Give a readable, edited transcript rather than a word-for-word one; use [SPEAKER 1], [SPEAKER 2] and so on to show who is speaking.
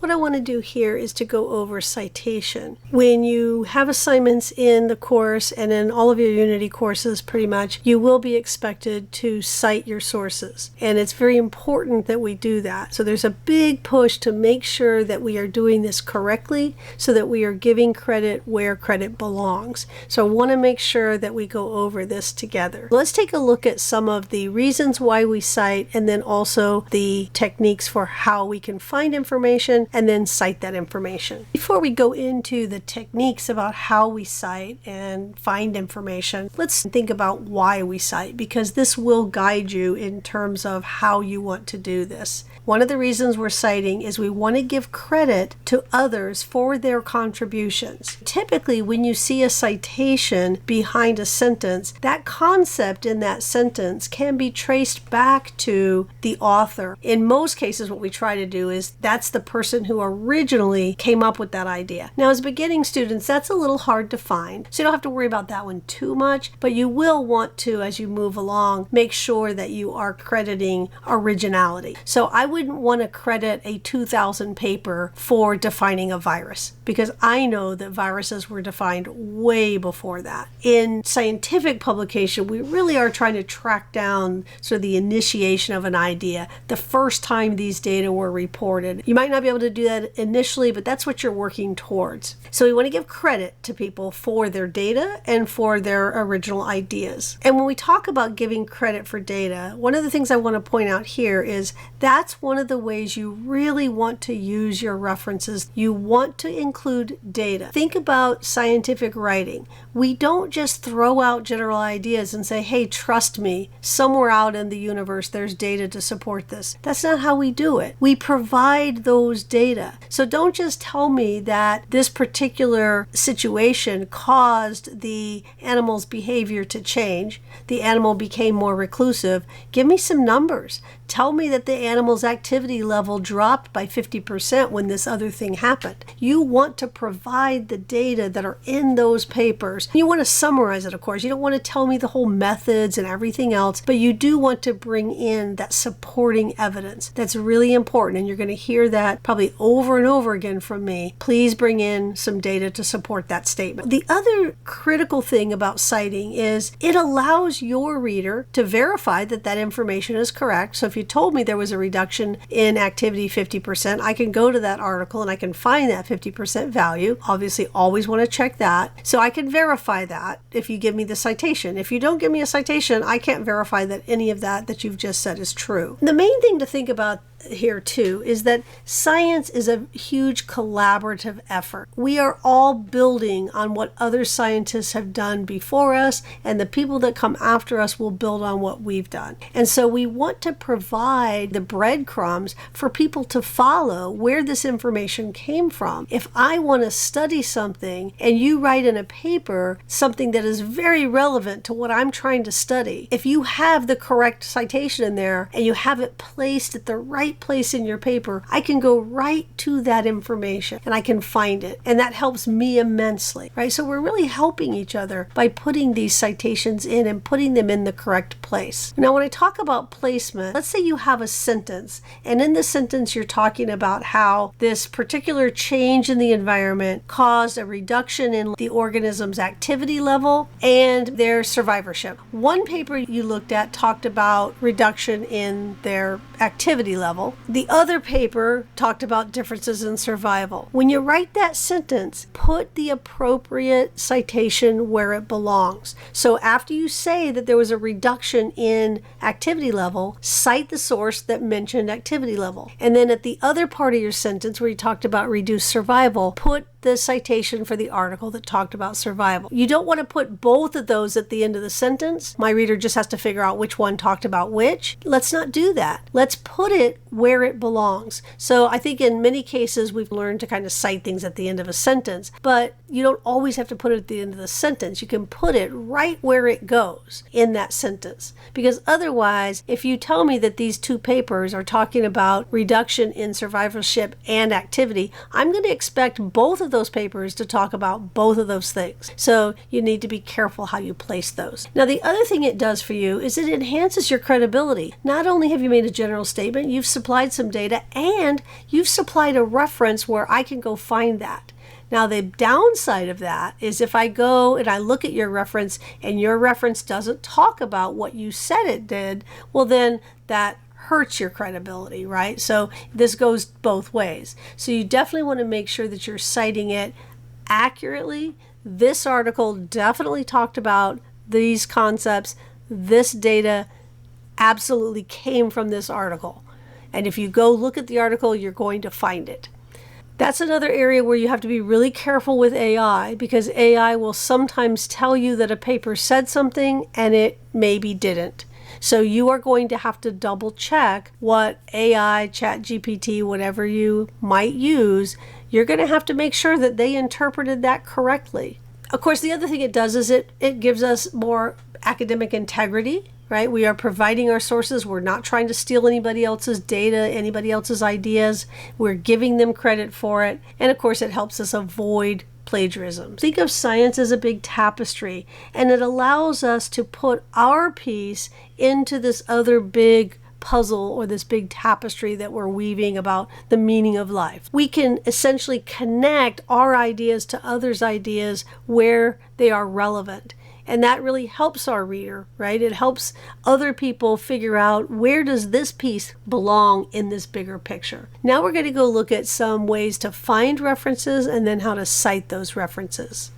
[SPEAKER 1] what I want to do here is to go over citation. When you have assignments in the course and in all of your Unity courses pretty much, you will be expected to cite your sources. And it's very important that we do that. So there's a big push to make sure that we are doing this correctly so that we are giving credit where credit belongs. So I want to make sure that we go over this together. Let's take a look at some of the reasons why we cite and then also the techniques for how we can find information and then cite that information. Before we go into the techniques about how we cite and find information, let's think about why we cite, because this will guide you in terms of how you want to do this. One of the reasons we're citing is we want to give credit to others for their contributions. Typically, when you see a citation behind a sentence, that concept in that sentence can be traced back to the author. In most cases, what we try to do is that's the person who originally came up with that idea. Now, as beginning students, that's a little hard to find, so you don't have to worry about that one too much, but you will want to, as you move along, make sure that you are crediting originality. So I wouldn't want to credit a 2000 paper for defining a virus, because I know that viruses were defined way before that. In scientific publication, we really are trying to track down sort of the initiation of an idea, the first time these data were reported. You might not be able to do that initially, but that's what you're working towards. So we want to give credit to people for their data and for their original ideas. And when we talk about giving credit for data, one of the things I want to point out here is that's one of the ways you really want to use your references. You want to include data. Think about scientific writing. We don't just throw out general ideas and say, hey, trust me, somewhere out in the universe there's data to support this. That's not how we do it. We provide those data. So don't just tell me that this particular situation caused the animal's behavior to change. The animal became more reclusive. Give me some numbers. Tell me that the animal's activity level dropped by 50% when this other thing happened. You want to provide the data that are in those papers. You want to summarize it, of course. You don't want to tell me the whole methods and everything else, but you do want to bring in that supporting evidence. That's really important, and you're going to hear that probably over and over again from me. Please bring in some data to support that statement. The other critical thing about citing is it allows your reader to verify that that information is correct. So if you told me there was a reduction in activity 50%, I can go to that article and I can find that 50% value. Obviously, always want to check that. So I can verify that if you give me the citation. If you don't give me a citation, I can't verify that any of that you've just said is true. The main thing to think about here too is that science is a huge collaborative effort. We are all building on what other scientists have done before us, and the people that come after us will build on what we've done. And so we want to provide the breadcrumbs for people to follow where this information came from. If I want to study something and you write in a paper something that is very relevant to what I'm trying to study, if you have the correct citation in there and you have it placed at the right place in your paper, I can go right to that information and I can find it. And that helps me immensely, right? So we're really helping each other by putting these citations in and putting them in the correct place. Now, when I talk about placement, let's say you have a sentence, and in the sentence you're talking about how this particular change in the environment caused a reduction in the organism's activity level and their survivorship. One paper you looked at talked about reduction in their activity level. The other paper talked about differences in survival. When you write that sentence, put the appropriate citation where it belongs. So after you say that there was a reduction in activity level, cite the source that mentioned activity level. And then at the other part of your sentence where you talked about reduced survival, put the citation for the article that talked about survival. You don't want to put both of those at the end of the sentence. My reader just has to figure out which one talked about which. Let's not do that. Let's put it where it belongs. So I think in many cases we've learned to kind of cite things at the end of a sentence, but you don't always have to put it at the end of the sentence. You can put it right where it goes in that sentence. Because otherwise, if you tell me that these two papers are talking about reduction in survivorship and activity, I'm going to expect both of of those papers to talk about both of those things. So you need to be careful how you place those. Now, the other thing it does for you is it enhances your credibility. Not only have you made a general statement, you've supplied some data, and you've supplied a reference where I can go find that. Now, the downside of that is if I go and I look at your reference and your reference doesn't talk about what you said it did, well, then that hurts your credibility, right? So this goes both ways. So you definitely want to make sure that you're citing it accurately. This article definitely talked about these concepts. This data absolutely came from this article. And if you go look at the article, you're going to find it. That's another area where you have to be really careful with AI, because AI will sometimes tell you that a paper said something and it maybe didn't. So you are going to have to double check what AI, ChatGPT, whatever you might use, you're going to have to make sure that they interpreted that correctly. Of course, the other thing it does is it gives us more academic integrity, right? We are providing our sources. We're not trying to steal anybody else's data, anybody else's ideas. We're giving them credit for it. And of course, it helps us avoid plagiarism. Think of science as a big tapestry, and it allows us to put our piece into this other big puzzle or this big tapestry that we're weaving about the meaning of life. We can essentially connect our ideas to others' ideas where they are relevant. And that really helps our reader, right? It helps other people figure out, where does this piece belong in this bigger picture? Now we're going to go look at some ways to find references and then how to cite those references.